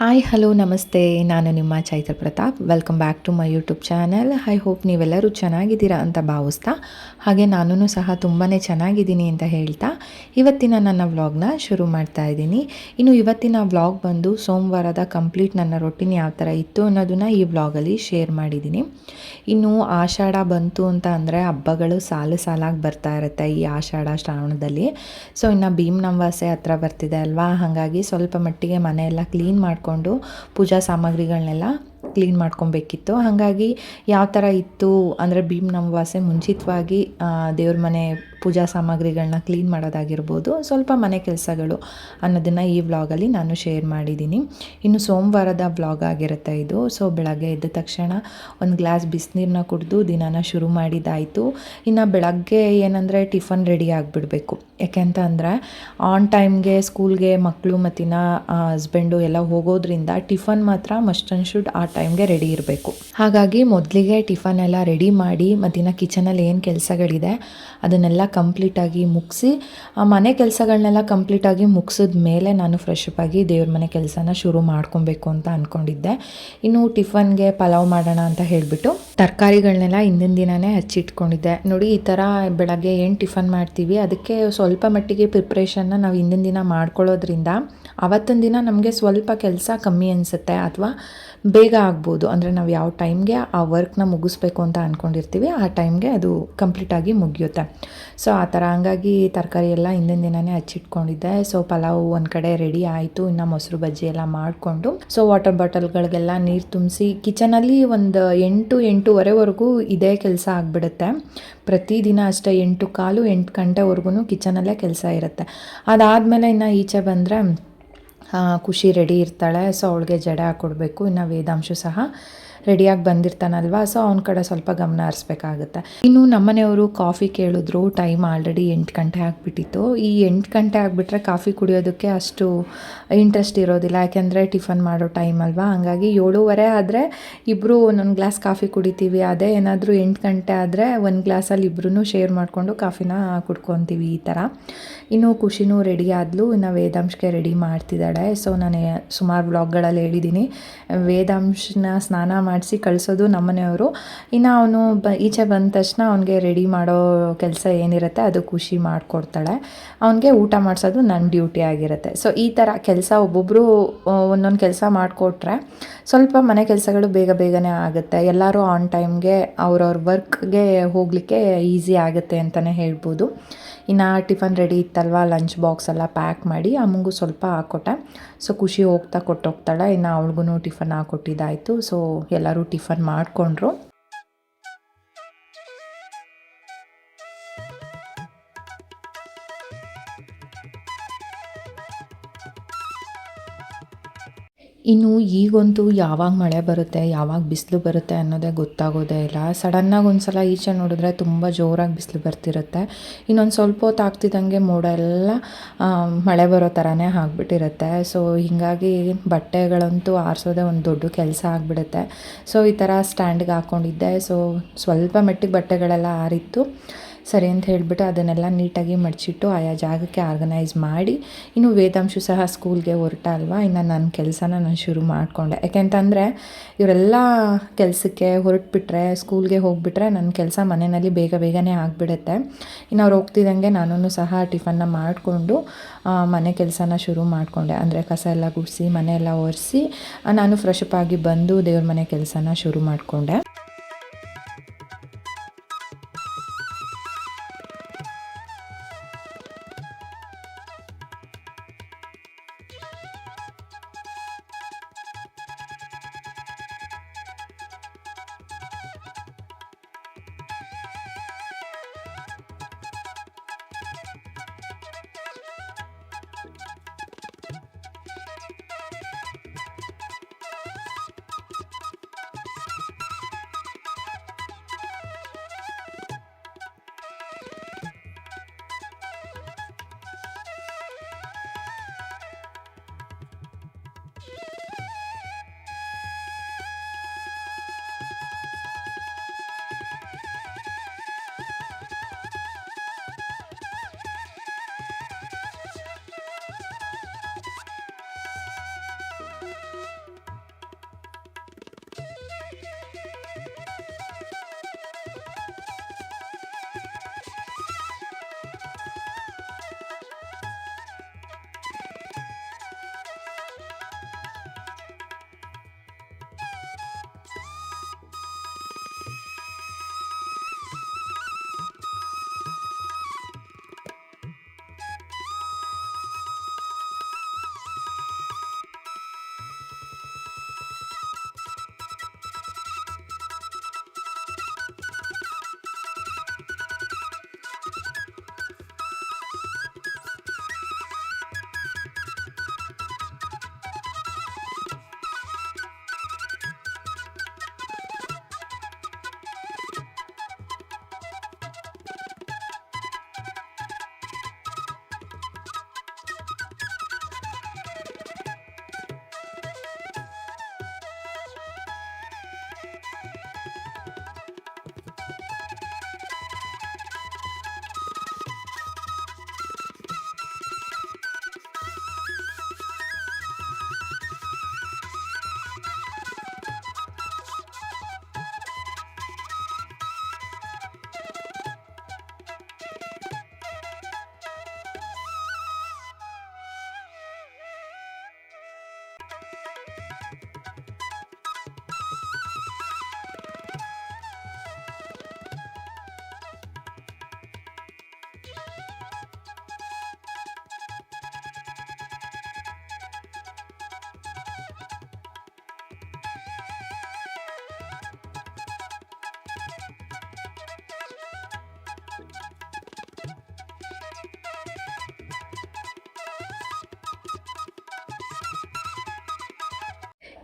Hi hello ನಮಸ್ತೆ. ನಾನು ನಿಮ್ಮ Chaitra Pratap. Welcome back to my YouTube channel. I hope ನೀವೆಲ್ಲರೂ ಚೆನ್ನಾಗಿದ್ದೀರಾ ಅಂತ ಭಾವಿಸ್ತಾ, ಹಾಗೆ ನಾನೂ ಸಹ ತುಂಬಾ ಚೆನ್ನಾಗಿದ್ದೀನಿ ಅಂತ ಹೇಳ್ತಾ ಇವತ್ತಿನ ನನ್ನ ವ್ಲಾಗ್ನ ಶುರು ಮಾಡ್ತಾ ಇದ್ದೀನಿ. ಇನ್ನು ಇವತ್ತಿನ ವ್ಲಾಗ್ ಬಂದು ಸೋಮವಾರದ ಕಂಪ್ಲೀಟ್ ನನ್ನ ರೊಟೀನ್ ಯಾವ ಥರ ಇತ್ತು ಅನ್ನೋದನ್ನು ಈ ವ್ಲಾಗಲ್ಲಿ ಶೇರ್ ಮಾಡಿದ್ದೀನಿ. ಇನ್ನು ಆಷಾಢ ಬಂತು ಅಂತ ಅಂದರೆ ಹಬ್ಬಗಳು ಸಾಲು ಸಾಲಾಗಿ ಬರ್ತಾ ಇರುತ್ತೆ ಈ ಆಷಾಢ ಶ್ರಾವಣದಲ್ಲಿ. ಸೊ ಇನ್ನು ಭೀಮ್ ಅಮಾವಾಸ್ಯೆ ಹತ್ರ ಬರ್ತಿದೆ ಅಲ್ವಾ, ಹಾಗಾಗಿ ಸ್ವಲ್ಪ ಮಟ್ಟಿಗೆ ಮನೆಯೆಲ್ಲ ಕ್ಲೀನ್ ಮಾಡಿಕೊಂಡು ಪೂಜಾ ಸಾಮಗ್ರಿಗಳನ್ನೆಲ್ಲ ಕ್ಲೀನ್ ಮಾಡ್ಕೊಬೇಕಿತ್ತು. ಹಾಗಾಗಿ ಯಾವ ಥರ ಇತ್ತು ಅಂದರೆ ಭೀಮ್ ಅಮಾವಾಸ್ಯೆ ಮುಂಚಿತವಾಗಿ ದೇವ್ರ ಮನೆ ಪೂಜಾ ಸಾಮಗ್ರಿಗಳನ್ನ ಕ್ಲೀನ್ ಮಾಡೋದಾಗಿರ್ಬೋದು, ಸ್ವಲ್ಪ ಮನೆ ಕೆಲಸಗಳು ಅನ್ನೋದನ್ನು ಈ ವ್ಲಾಗಲ್ಲಿ ನಾನು ಶೇರ್ ಮಾಡಿದ್ದೀನಿ. ಇನ್ನು ಸೋಮವಾರದ ವ್ಲಾಗ್ ಆಗಿರುತ್ತೆ ಇದು. ಸೊ ಬೆಳಗ್ಗೆ ಎದ್ದ ತಕ್ಷಣ ಒಂದು ಗ್ಲಾಸ್ ಬಿಸಿನೀರನ್ನ ಕುಡಿದು ದಿನಾನ ಶುರು ಮಾಡಿದ್ದಾಯಿತು. ಇನ್ನು ಬೆಳಗ್ಗೆ ಏನಂದರೆ ಟಿಫನ್ ರೆಡಿ ಆಗಿಬಿಡಬೇಕು. ಯಾಕೆಂತ ಅಂದರೆ ಆನ್ ಟೈಮ್ಗೆ ಸ್ಕೂಲ್ಗೆ ಮಕ್ಕಳು ಮತ್ತಿನ ಹಸ್ಬೆಂಡು ಎಲ್ಲ ಹೋಗೋದ್ರಿಂದ ಟಿಫನ್ ಮಾತ್ರ ಮಸ್ಟ್ ಆ್ಯಂಡ್ ಶುಡ್ ಆ ಟೈಮ್ಗೆ ರೆಡಿ ಇರಬೇಕು. ಹಾಗಾಗಿ ಮೊದಲಿಗೆ ಟಿಫನ್ ಎಲ್ಲ ರೆಡಿ ಮಾಡಿ ಮತ್ತಿನ ಕಿಚನಲ್ಲಿ ಏನು ಕೆಲಸಗಳಿದೆ ಅದನ್ನೆಲ್ಲ ಕಂಪ್ಲೀಟಾಗಿ ಮುಗಿಸಿ ಮನೆ ಕೆಲಸಗಳನ್ನೆಲ್ಲ ಕಂಪ್ಲೀಟಾಗಿ ಮುಗಿಸಿದ ಮೇಲೆ ನಾನು ಫ್ರೆಶ್ ಅಪ್ ಆಗಿ ದೇವ್ರ ಮನೆ ಕೆಲಸನ ಶುರು ಮಾಡ್ಕೊಬೇಕು ಅಂತ ಅಂದ್ಕೊಂಡಿದ್ದೆ. ಇನ್ನು ಟಿಫನ್ಗೆ ಪಲಾವ್ ಮಾಡೋಣ ಅಂತ ಹೇಳಿಬಿಟ್ಟು ತರಕಾರಿಗಳನ್ನೆಲ್ಲ ಹಿಂದಿನ ದಿನವೇ ಹಚ್ಚಿಟ್ಕೊಂಡಿದ್ದೆ. ನೋಡಿ, ಈ ಥರ ಬೆಳಗ್ಗೆ ಏನು ಟಿಫನ್ ಮಾಡ್ತೀವಿ ಅದಕ್ಕೆ ಸ್ವಲ್ಪ ಮಟ್ಟಿಗೆ ಪ್ರಿಪ್ರೇಷನ್ನ ನಾವು ಹಿಂದಿನ ದಿನ ಮಾಡ್ಕೊಳ್ಳೋದ್ರಿಂದ ಆವತ್ತಿನ ದಿನ ನಮಗೆ ಸ್ವಲ್ಪ ಕೆಲಸ ಕಮ್ಮಿ ಅನಿಸುತ್ತೆ ಅಥವಾ ಬೇಗ ಆಗ್ಬೋದು. ಅಂದರೆ ನಾವು ಯಾವ ಟೈಮ್ಗೆ ಆ ವರ್ಕ್ನ ಮುಗಿಸ್ಬೇಕು ಅಂತ ಅಂದ್ಕೊಂಡಿರ್ತೀವಿ ಆ ಟೈಮ್ಗೆ ಅದು ಕಂಪ್ಲೀಟಾಗಿ ಮುಗಿಯುತ್ತೆ. ಸೊ ಆ ಥರ ಹಂಗಾಗಿ ತರಕಾರಿ ಎಲ್ಲ ಹಿಂದಿನ ದಿನವೇ ಹಚ್ಚಿಟ್ಕೊಂಡಿದ್ದೆ. ಸೊ ಪಲಾವ್ ಒಂದು ಕಡೆ ರೆಡಿ ಆಯಿತು. ಇನ್ನು ಮೊಸರು ಬಜ್ಜಿ ಎಲ್ಲ ಮಾಡಿಕೊಂಡು ಸೊ ವಾಟರ್ ಬಾಟಲ್ಗಳಿಗೆಲ್ಲ ನೀರು ತುಂಬಿಸಿ ಕಿಚನಲ್ಲಿ ಒಂದು 8-8:30ವರೆಗೂ ಇದೇ ಕೆಲಸ ಆಗಿಬಿಡುತ್ತೆ. ಪ್ರತಿದಿನ ಅಷ್ಟೇ 8:15 8 ಗಂಟೆವರೆಗೂ ಕಿಚನಲ್ಲೇ ಕೆಲಸ ಇರುತ್ತೆ. ಅದಾದಮೇಲೆ ಇನ್ನು ಈಚೆ ಬಂದರೆ ಖುಷಿ ರೆಡಿ ಇರ್ತಾಳೆ. ಸೊ ಅವಳಿಗೆ ಜಡೆ ಹಾಕ್ಕೊಡ್ಬೇಕು. ಇನ್ನು ವೇದಾಂಶು ಸಹ ರೆಡಿಯಾಗಿ ಬಂದಿರ್ತಾನಲ್ವ, ಸೊ ಅವನ ಕಡೆ ಸ್ವಲ್ಪ ಗಮನ ಹರಿಸ್ಬೇಕಾಗುತ್ತೆ. ಇನ್ನು ನಮ್ಮನೆಯವರು ಕಾಫಿ ಕೇಳಿದ್ರು. ಟೈಮ್ ಆಲ್ರೆಡಿ 8 ಗಂಟೆ ಆಗಿಬಿಟ್ಟಿತ್ತು. ಈ 8 ಗಂಟೆ ಆಗಿಬಿಟ್ರೆ ಕಾಫಿ ಕುಡಿಯೋದಕ್ಕೆ ಅಷ್ಟು ಇಂಟ್ರೆಸ್ಟ್ ಇರೋದಿಲ್ಲ, ಯಾಕೆಂದರೆ ಟಿಫನ್ ಮಾಡೋ ಟೈಮ್ ಅಲ್ವಾ. ಹಂಗಾಗಿ 7:15 ಆದರೆ ಇಬ್ಬರು ಒಂದೊಂದು ಗ್ಲಾಸ್ ಕಾಫಿ ಕುಡಿತೀವಿ. ಅದೇ ಏನಾದರೂ 8 ಗಂಟೆ ಆದರೆ ಒಂದು ಗ್ಲಾಸಲ್ಲಿ ಇಬ್ಬರೂ ಶೇರ್ ಮಾಡಿಕೊಂಡು ಕಾಫಿನ ಕುಡ್ಕೊತೀವಿ ಈ ಥರ. ಇನ್ನು ಖುಷಿನೂ ರೆಡಿ ಆದಳು. ಇನ್ನು ವೇದಾಂಶಕ್ಕೆ ರೆಡಿ ಮಾಡ್ತಿದ್ದಾಳೆ. ಸೊ ನಾನು ಸುಮಾರು ವ್ಲಾಗ್ಗಳಲ್ಲಿ ಹೇಳಿದ್ದೀನಿ, ವೇದಾಂಶನ ಸ್ನಾನ ಮಾಡಿಸಿ ಕಳಿಸೋದು ನಮ್ಮನೆಯವರು. ಇನ್ನು ಅವನು ಈಚೆ ಬಂದ ತಕ್ಷಣ ಅವನಿಗೆ ರೆಡಿ ಮಾಡೋ ಕೆಲಸ ಏನಿರುತ್ತೆ ಅದು ಖುಷಿ ಮಾಡಿಕೊಡ್ತಾಳೆ. ಅವನಿಗೆ ಊಟ ಮಾಡಿಸೋದು ನನ್ನ ಡ್ಯೂಟಿ ಆಗಿರುತ್ತೆ. ಸೊ ಈ ಥರ ಕೆಲಸ ಒಬ್ಬೊಬ್ಬರು ಒಂದೊಂದು ಕೆಲಸ ಮಾಡಿಕೊಟ್ರೆ ಸ್ವಲ್ಪ ಮನೆ ಕೆಲಸಗಳು ಬೇಗ ಬೇಗನೆ ಆಗುತ್ತೆ. ಎಲ್ಲರೂ ಆನ್ ಟೈಮ್ಗೆ ಅವ್ರವ್ರ ವರ್ಕ್ಗೆ ಹೋಗಲಿಕ್ಕೆ ಈಸಿ ಆಗುತ್ತೆ ಅಂತಲೇ ಹೇಳ್ಬೋದು. ಇನ್ನು ಟಿಫನ್ ರೆಡಿ ಇತ್ತಲ್ವ, ಲಂಚ್ ಬಾಕ್ಸ್ ಎಲ್ಲ ಪ್ಯಾಕ್ ಮಾಡಿ ಅಮ್ಮಂಗೂ ಸ್ವಲ್ಪ ಹಾಕ್ಕೊಟ್ಟೆ. ಸೊ ಖುಷಿ ಹೋಗ್ತಾ ಕೊಟ್ಟೋಗ್ತಾಳೆ. ಇನ್ನು ಅವಳಿಗೂ ಟಿಫನ್ ಹಾಕ್ಕೊಟ್ಟಿದ್ದಾಯಿತು. ಸೊ ಎಲ್ಲರೂ ಟಿಫನ್ ಮಾಡಿಕೊಂಡ್ರು. ಇನ್ನು ಈಗಂತೂ ಯಾವಾಗ ಮಳೆ ಬರುತ್ತೆ ಯಾವಾಗ ಬಿಸಿಲು ಬರುತ್ತೆ ಅನ್ನೋದೇ ಗೊತ್ತಾಗೋದೇ ಇಲ್ಲ. ಸಡನ್ನಾಗಿ ಒಂದು ಸಲ ಈಚೆ ನೋಡಿದ್ರೆ ತುಂಬ ಜೋರಾಗಿ ಬಿಸಿಲು ಬರ್ತಿರುತ್ತೆ. ಇನ್ನೊಂದು ಸ್ವಲ್ಪ ಹೊತ್ತು ಆಗ್ತಿದ್ದಂಗೆ ಮೋಡ ಎಲ್ಲ ಮಳೆ ಬರೋ ಥರನೇ ಆಗಿಬಿಟ್ಟಿರುತ್ತೆ. ಸೊ ಹೀಗಾಗಿ ಬಟ್ಟೆಗಳಂತೂ ಆರಿಸೋದೇ ಒಂದು ದೊಡ್ಡ ಕೆಲಸ ಆಗಿಬಿಡುತ್ತೆ. ಸೊ ಈ ಥರ ಸ್ಟ್ಯಾಂಡ್ಗೆ ಹಾಕ್ಕೊಂಡಿದ್ದೆ. ಸೊ ಸ್ವಲ್ಪ ಮಟ್ಟಿಗೆ ಬಟ್ಟೆಗಳೆಲ್ಲ ಆರಿತ್ತು. ಸರಿ ಅಂತ ಹೇಳಿಬಿಟ್ಟು ಅದನ್ನೆಲ್ಲ ನೀಟಾಗಿ ಮಡಚಿಟ್ಟು ಆಯಾ ಜಾಗಕ್ಕೆ ಆರ್ಗನೈಸ್ ಮಾಡಿ ಇನ್ನು ವೇದಾಂಶು ಸಹ ಸ್ಕೂಲ್ಗೆ ಹೊರಟ ಅಲ್ವಾ. ಇನ್ನು ನನ್ನ ಕೆಲಸನ ನಾನು ಶುರು ಮಾಡಿಕೊಂಡೆ. ಯಾಕೆಂತಂದರೆ ಇವರೆಲ್ಲ ಕೆಲಸಕ್ಕೆ ಹೊರಟ್ಬಿಟ್ರೆ ಸ್ಕೂಲ್ಗೆ ಹೋಗಿಬಿಟ್ರೆ ನನ್ನ ಕೆಲಸ ಮನೆಯಲ್ಲಿ ಬೇಗ ಬೇಗನೆ ಆಗಿಬಿಡುತ್ತೆ. ಇನ್ನು ಅವ್ರು ಹೋಗ್ತಿದ್ದಂಗೆ ನಾನು ಸಹ ಟಿಫನ್ನ ಮಾಡಿಕೊಂಡು ಮನೆ ಕೆಲಸನ ಶುರು ಮಾಡಿಕೊಂಡೆ. ಅಂದರೆ ಕಸ ಎಲ್ಲ ಗುಡಿಸಿ ಮನೆ ಎಲ್ಲ ಒರೆಸಿ ನಾನು ಫ್ರೆಶ್ ಅಪ್ ಆಗಿ ಬಂದು ದೇವ್ರ ಮನೆ ಕೆಲಸನ ಶುರು ಮಾಡಿಕೊಂಡೆ.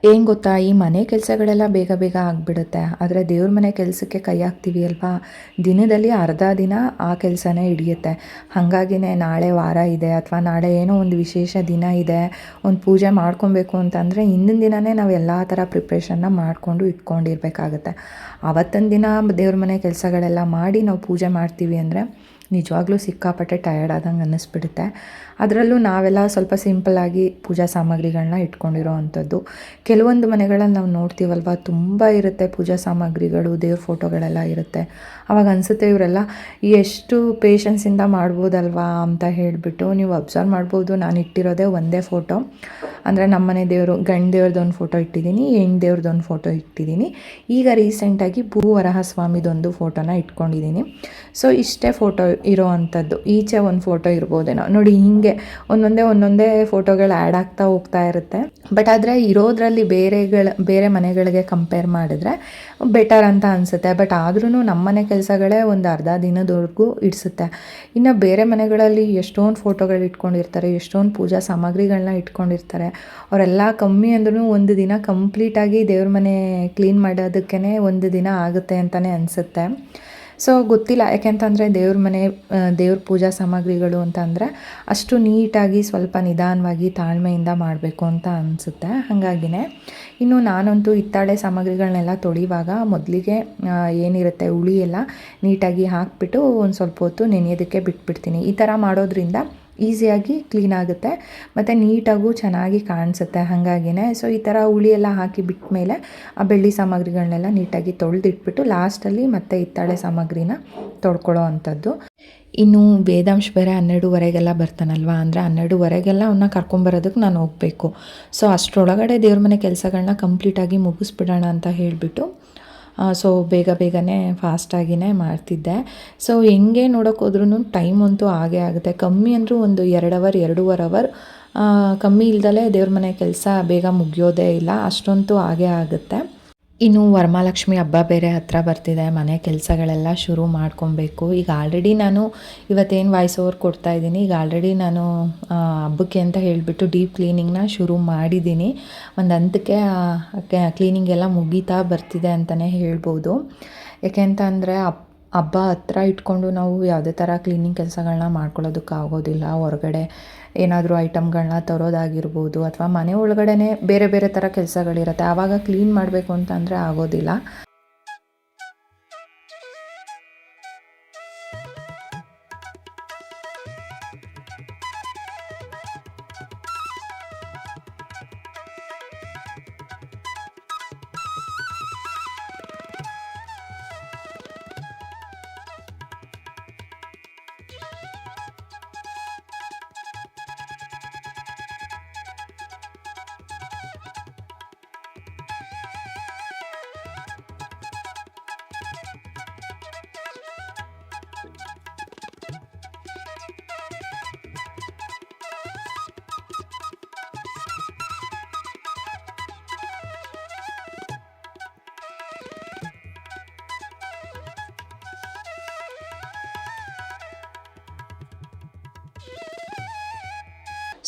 ಏನು ಗೊತ್ತಾ, ಈ ಮನೆ ಕೆಲಸಗಳೆಲ್ಲ ಬೇಗ ಬೇಗ ಆಗಿಬಿಡುತ್ತೆ. ಆದರೆ ದೇವ್ರ ಮನೆ ಕೆಲಸಕ್ಕೆ ಕೈ ಹಾಕ್ತೀವಿ ಅಲ್ವಾ, ದಿನದಲ್ಲಿ ಅರ್ಧ ದಿನ ಆ ಕೆಲಸನೇ ಹಿಡಿಯುತ್ತೆ. ಹಾಗಾಗಿನೇ ನಾಳೆ ವಾರ ಇದೆ ಅಥವಾ ನಾಳೆ ಏನೋ ಒಂದು ವಿಶೇಷ ದಿನ ಇದೆ, ಒಂದು ಪೂಜೆ ಮಾಡ್ಕೊಬೇಕು ಅಂತಂದರೆ ಹಿಂದಿನ ದಿನವೇ ನಾವು ಎಲ್ಲ ಥರ ಪ್ರಿಪ್ರೇಷನ್ನ ಮಾಡಿಕೊಂಡು ಇಟ್ಕೊಂಡಿರ್ಬೇಕಾಗತ್ತೆ. ಆವತ್ತಿನ ದಿನ ದೇವ್ರ ಮನೆ ಕೆಲಸಗಳೆಲ್ಲ ಮಾಡಿ ನಾವು ಪೂಜೆ ಮಾಡ್ತೀವಿ ಅಂದರೆ ನಿಜವಾಗ್ಲೂ ಸಿಕ್ಕಾಪಟ್ಟೆ ಟಯರ್ಡ್ ಆದಂಗೆ ಅನ್ನಿಸ್ಬಿಡುತ್ತೆ. ಅದರಲ್ಲೂ ನಾವೆಲ್ಲ ಸ್ವಲ್ಪ ಸಿಂಪಲ್ಲಾಗಿ ಪೂಜಾ ಸಾಮಗ್ರಿಗಳನ್ನ ಇಟ್ಕೊಂಡಿರೋ ಅಂಥದ್ದು. ಕೆಲವೊಂದು ಮನೆಗಳಲ್ಲಿ ನಾವು ನೋಡ್ತೀವಲ್ವ, ತುಂಬ ಇರುತ್ತೆ ಪೂಜಾ ಸಾಮಗ್ರಿಗಳು, ದೇವ್ರ ಫೋಟೋಗಳೆಲ್ಲ ಇರುತ್ತೆ. ಆವಾಗ ಅನಿಸುತ್ತೆ ಇವರೆಲ್ಲ ಎಷ್ಟು ಪೇಷನ್ಸಿಂದ ಮಾಡ್ಬೋದಲ್ವಾ ಅಂತ ಹೇಳಿಬಿಟ್ಟು. ನೀವು ಅಬ್ಸರ್ವ್ ಮಾಡ್ಬೋದು, ನಾನು ಇಟ್ಟಿರೋದೇ ಒಂದೇ ಫೋಟೋ. ಅಂದರೆ ನಮ್ಮನೆ ದೇವರು ಗಂಡು ದೇವ್ರದ್ದೊಂದು ಫೋಟೋ ಇಟ್ಟಿದ್ದೀನಿ, ಹೆಣ್ಣು ದೇವ್ರದ್ದೊಂದು ಫೋಟೋ ಇಟ್ಟಿದ್ದೀನಿ. ಈಗ ರೀಸೆಂಟಾಗಿ ಭೂವರಹ ಸ್ವಾಮಿದೊಂದು ಫೋಟೋನ ಇಟ್ಕೊಂಡಿದ್ದೀನಿ. ಸೊ ಇಷ್ಟೇ ಫೋಟೋ ಇರೋ ಅಂಥದ್ದು. ಈಚೆ ಒಂದು ಫೋಟೋ ಇರ್ಬೋದೇನೋ ನೋಡಿ. ಹೀಗೆ ಒಂದೊಂದೇ ಫೋಟೋಗಳು ಆ್ಯಡ್ ಆಗ್ತಾ ಹೋಗ್ತಾ ಇರುತ್ತೆ. ಬಟ್ ಆದರೆ ಇರೋದ್ರಲ್ಲಿ ಬೇರೆ ಮನೆಗಳಿಗೆ ಕಂಪೇರ್ ಮಾಡಿದ್ರೆ ಬೆಟರ್ ಅಂತ ಅನಿಸುತ್ತೆ. ಬಟ್ ಆದ್ರೂ ನಮ್ಮನೆ ಕೆಲಸಗಳೇ ಒಂದು ಅರ್ಧ ದಿನದವರೆಗೂ ಇಡಿಸುತ್ತೆ. ಇನ್ನು ಬೇರೆ ಮನೆಗಳಲ್ಲಿ ಎಷ್ಟೊಂದು ಫೋಟೋಗಳು ಇಟ್ಕೊಂಡಿರ್ತಾರೆ, ಎಷ್ಟೊಂದು ಪೂಜಾ ಸಾಮಗ್ರಿಗಳನ್ನ ಇಟ್ಕೊಂಡಿರ್ತಾರೆ. ಅವರೆಲ್ಲ ಕಮ್ಮಿ ಅಂದ್ರೂ ಒಂದು ದಿನ ಕಂಪ್ಲೀಟಾಗಿ ದೇವ್ರ ಮನೆ ಕ್ಲೀನ್ ಮಾಡೋದಕ್ಕೇ ಒಂದು ದಿನ ಆಗುತ್ತೆ ಅಂತಲೇ ಅನಿಸುತ್ತೆ. ಸೊ ಗೊತ್ತಿಲ್ಲ, ಯಾಕೆಂತಂದರೆ ದೇವ್ರ ಪೂಜಾ ಸಾಮಗ್ರಿಗಳು ಅಂತಂದರೆ ಅಷ್ಟು ನೀಟಾಗಿ ಸ್ವಲ್ಪ ನಿಧಾನವಾಗಿ ತಾಳ್ಮೆಯಿಂದ ಮಾಡಬೇಕು ಅಂತ ಅನಿಸುತ್ತೆ. ಹಾಗಾಗಿನೇ ಇನ್ನು ನಾನಂತೂ ಹಿತ್ತಾಳೆ ಸಾಮಗ್ರಿಗಳನ್ನೆಲ್ಲ ತೊಳೆಯುವಾಗ ಮೊದಲಿಗೆ ಏನಿರುತ್ತೆ ಹುಳಿ ಎಲ್ಲ ನೀಟಾಗಿ ಹಾಕಿಬಿಟ್ಟು ಒಂದು ಸ್ವಲ್ಪ ಹೊತ್ತು ನೆನೆಯೋದಕ್ಕೆ ಬಿಟ್ಬಿಡ್ತೀನಿ. ಈ ಥರ ಮಾಡೋದ್ರಿಂದ ಈಸಿಯಾಗಿ ಕ್ಲೀನ್ ಆಗುತ್ತೆ ಮತ್ತು ನೀಟಾಗೂ ಚೆನ್ನಾಗಿ ಕಾಣಿಸುತ್ತೆ. ಹಾಗಾಗಿನೇ ಸೊ ಈ ಥರ ಹುಳಿ ಎಲ್ಲ ಹಾಕಿ ಬಿಟ್ಟ ಮೇಲೆ ಆ ಬೆಳ್ಳಿ ಸಾಮಗ್ರಿಗಳನ್ನೆಲ್ಲ ನೀಟಾಗಿ ತೊಳೆದಿಟ್ಬಿಟ್ಟು ಲಾಸ್ಟಲ್ಲಿ ಮತ್ತೆ ಹಿತ್ತಾಳೆ ಸಾಮಗ್ರಿನ ತೊಳ್ಕೊಳ್ಳೋ ಅಂಥದ್ದು. ಇನ್ನು ವೇದಾಂಶ ಬೇರೆ 12:30 ಬರ್ತಾನಲ್ವ, ಅಂದರೆ 12:30 ಅವನ್ನ ಕರ್ಕೊಂಬರೋದಕ್ಕೆ ನಾನು ಹೋಗಬೇಕು. ಸೊ ಅಷ್ಟರೊಳಗಡೆ ದೇವ್ರ ಮನೆ ಕೆಲಸಗಳನ್ನ ಕಂಪ್ಲೀಟಾಗಿ ಮುಗಿಸ್ಬಿಡೋಣ ಅಂತ ಹೇಳಿಬಿಟ್ಟು ಸೊ ಬೇಗನೆ ಫಾಸ್ಟಾಗಿಯೇ ಮಾಡ್ತಿದ್ದೆ. ಸೊ ಹೆಂಗೆ ನೋಡೋಕೆ ಹೋದ್ರೂ ಟೈಮ್ ಅಂತೂ ಆಗೇ ಆಗುತ್ತೆ. ಕಮ್ಮಿ ಅಂದರೂ ಒಂದು 2 ಅವರ್ 2.5 ಅವರ್ ಕಮ್ಮಿ ಇಲ್ದಲೇ ದೇವ್ರ ಮನೆ ಕೆಲಸ ಬೇಗ ಮುಗಿಯೋದೇ ಇಲ್ಲ, ಅಷ್ಟಂತೂ ಆಗೇ ಆಗುತ್ತೆ. ಇನ್ನು ವರಮಹಾಲಕ್ಷ್ಮಿ ಹಬ್ಬ ಬೇರೆ ಹತ್ತಿರ ಬರ್ತಿದೆ. ಮನೆ ಕೆಲಸಗಳೆಲ್ಲ ಶುರು ಮಾಡ್ಕೊಬೇಕು. ಈಗ ಆಲ್ರೆಡಿ ನಾನು ಇವತ್ತೇನು ವಾಯ್ಸ್ ಓವರ್ ಕೊಡ್ತಾಯಿದ್ದೀನಿ, ಈಗ ಆಲ್ರೆಡಿ ನಾನು ಹಬ್ಬಕ್ಕೆ ಅಂತ ಹೇಳಿಬಿಟ್ಟು ಡೀಪ್ ಕ್ಲೀನಿಂಗ್ನ ಶುರು ಮಾಡಿದ್ದೀನಿ. ಒಂದು ಹಂತಕ್ಕೆ ಕ್ಲೀನಿಂಗ್ ಎಲ್ಲ ಮುಗೀತಾ ಬರ್ತಿದೆ ಅಂತಲೇ ಹೇಳ್ಬೋದು. ಯಾಕೆ ಅಂತ ಅಂದರೆ ಹಬ್ಬ ಹತ್ತಿರ ಇಟ್ಕೊಂಡು ನಾವು ಯಾವುದೇ ಥರ ಕ್ಲೀನಿಂಗ್ ಕೆಲಸಗಳನ್ನ ಮಾಡ್ಕೊಳ್ಳೋದಕ್ಕಾಗೋದಿಲ್ಲ. ಹೊರಗಡೆ ಏನಾದರೂ ಐಟಮ್ಗಳನ್ನ ತರೋದಾಗಿರ್ಬೋದು ಅಥವಾ ಮನೆ ಒಳಗಡೆ ಬೇರೆ ಥರ ಕೆಲಸಗಳಿರುತ್ತೆ. ಆವಾಗ ಕ್ಲೀನ್ ಮಾಡಬೇಕು ಅಂತ ಅಂದರೆ ಆಗೋದಿಲ್ಲ.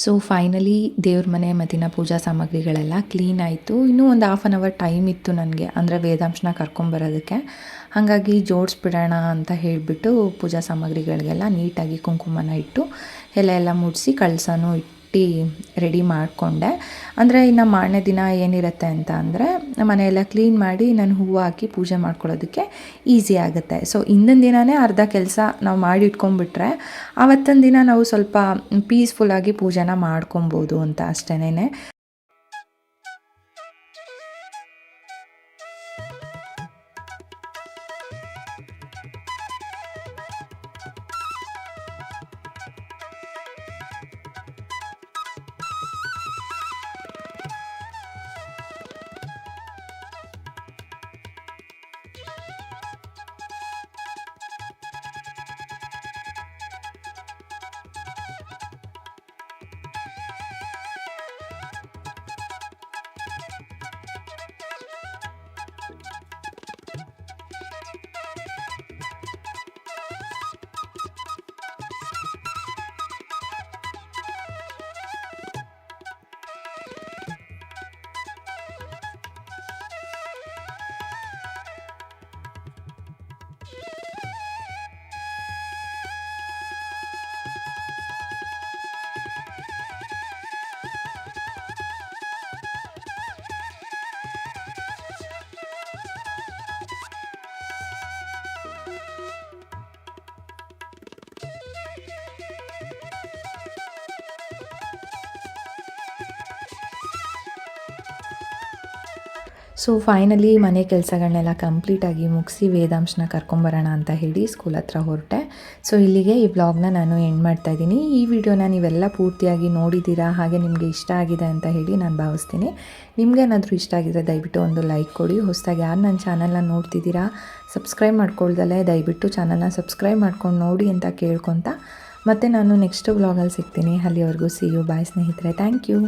ಸೊ ಫೈನಲಿ ದೇವ್ರ ಮನೆ ಮತ್ತಿನ ಪೂಜಾ ಸಾಮಗ್ರಿಗಳೆಲ್ಲ ಕ್ಲೀನ್ ಆಯಿತು. ಇನ್ನೂ ಒಂದು 1/2 ಅವರ್ ಟೈಮ್ ಇತ್ತು ನನಗೆ, ಅಂದರೆ ವೇದಾಂಶನ ಕರ್ಕೊಂಬರೋದಕ್ಕೆ. ಹಾಗಾಗಿ ಜೋಡಿಸ್ಬಿಡೋಣ ಅಂತ ಹೇಳಿಬಿಟ್ಟು ಪೂಜಾ ಸಾಮಗ್ರಿಗಳಿಗೆಲ್ಲ ನೀಟಾಗಿ ಕುಂಕುಮನ ಇಟ್ಟು ಎಲೆ ಎಲ್ಲ ಮುಡಿಸಿ ಕಳಸನೂ ಇಟ್ಟು ರೆಡಿ ಮಾಡಿಕೊಂಡೆ. ಅಂದರೆ ಇನ್ನು ಮಾರನೇ ದಿನ ಏನಿರುತ್ತೆ ಅಂತ ಅಂದರೆ ಮನೆಯೆಲ್ಲ ಕ್ಲೀನ್ ಮಾಡಿ ನಾನು ಹೂವು ಹಾಕಿ ಪೂಜೆ ಮಾಡ್ಕೊಳ್ಳೋದಕ್ಕೆ ಈಸಿ ಆಗುತ್ತೆ. ಸೊ ಹಿಂದಿನ ದಿನವೇ ಅರ್ಧ ಕೆಲಸ ನಾವು ಮಾಡಿ ಇಟ್ಕೊಂಡ್ಬಿಟ್ರೆ ಆವತ್ತಿನ ದಿನ ನಾವು ಸ್ವಲ್ಪ ಪೀಸ್ಫುಲ್ಲಾಗಿ ಪೂಜೆನ ಮಾಡ್ಕೊಬೋದು ಅಂತ ಅಷ್ಟೇನೆ. ಸೊ ಫೈನಲಿ ಮನೆ ಕೆಲಸಗಳನ್ನೆಲ್ಲ ಕಂಪ್ಲೀಟಾಗಿ ಮುಗಿಸಿ ವೇದಾಂಶನ ಕರ್ಕೊಂಬರೋಣ ಅಂತ ಹೇಳಿ ಸ್ಕೂಲ್ ಹತ್ರ ಹೊರಟೆ. ಸೊ ಇಲ್ಲಿಗೆ ಈ ವ್ಲಾಗ್ನ ನಾನು ಎಂಡ್ ಮಾಡ್ತಾಯಿದ್ದೀನಿ. ಈ ವಿಡಿಯೋನ ನೀವೆಲ್ಲ ಪೂರ್ತಿಯಾಗಿ ನೋಡಿದ್ದೀರಾ, ಹಾಗೆ ನಿಮಗೆ ಇಷ್ಟ ಆಗಿದೆ ಅಂತ ಹೇಳಿ ನಾನು ಭಾವಿಸ್ತೀನಿ. ನಿಮಗೇನಾದರೂ ಇಷ್ಟ ಆಗಿದ್ರೆ ದಯವಿಟ್ಟು ಒಂದು ಲೈಕ್ ಕೊಡಿ. ಹೊಸದಾಗಿ ಯಾರು ನನ್ನ ಚಾನಲ್ನ ನೋಡ್ತಿದ್ದೀರಾ, ಸಬ್ಸ್ಕ್ರೈಬ್ ಮಾಡ್ಕೊಳ್ದಲ್ಲೇ ದಯವಿಟ್ಟು ಚಾನಲ್ನ ಸಬ್ಸ್ಕ್ರೈಬ್ ಮಾಡ್ಕೊಂಡು ನೋಡಿ ಅಂತ ಕೇಳ್ಕೊತ, ಮತ್ತು ನಾನು ನೆಕ್ಸ್ಟ್ ವ್ಲಾಗಲ್ಲಿ ಸಿಗ್ತೀನಿ. ಅಲ್ಲಿವರೆಗೂ ಸಿ ಯು, ಬಾಯ್ ಸ್ನೇಹಿತರೆ. Thank you.